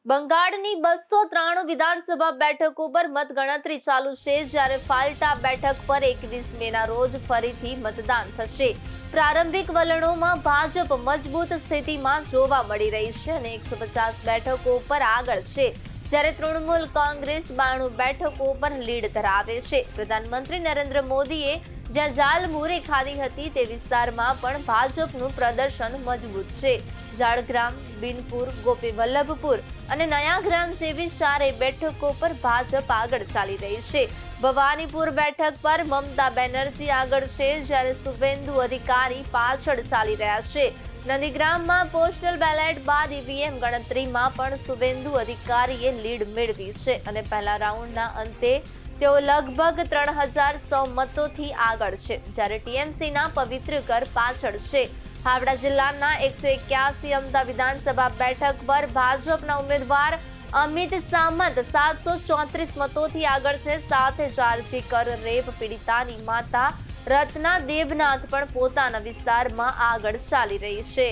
બંગાળની 293 વિધાનસભા બેઠકો પર મતગણતરી ચાલુ છે, જ્યારે ફાલ્ટા બેઠક પર 21 મેના રોજ ફરીથી મતદાન થશે. પ્રારંભિક વલણોમાં ભાજપ મજબૂત સ્થિતિમાં જોવા મળી રહી છે અને 150 બેઠકો પર આગળ છે, જ્યારે તૃણમૂલ કોંગ્રેસ 92 બેઠકો પર લીડ ધરાવે છે. પ્રધાનમંત્રી નરેન્દ્ર મોદીએ જ્યાં ઝાલમુરી ખાધી હતી તે વિસ્તારમાં પણ ભાજપનું પ્રદર્શન મજબૂત છે. ઝાડગ્રામ, બિનપુર, ગોપી વલ્લભપુર અને નયાગ્રામ જેવી 4 બેઠકો પર ભાજપ આગળ ચાલી રહી છે. ભવાનીપુર બેઠક પર મમતા બેનર્જી આગળ છે, જ્યારે શુભેન્દુ અધિકારી પાછળ ચાલી રહ્યા છે. નંદીગ્રામમાં પોસ્ટલ બેલેટ બાદ ઈવીએમ ગણતરીમાં પણ શુભેન્દુ અધિકારીએ લીડ મેળવી છે અને પહેલા રાઉન્ડના અંતે તેઓ લગભગ 3100 મતોથી આગળ છે, જ્યારે ટીએમસીના પવિત્ર કર પાછળ છે. હાવડા જિલ્લાના 181 અમદા વિધાનસભા બેઠક પર ભાજપના ઉમેદવાર અમિત સામંત 734 મતોથી આગળ છે. સાથે જ આરજી કર રેપ પીડિતાની માતા રત્ના દેબનાથ પણ પોતાના વિસ્તારમાં આગળ ચાલી રહી છે.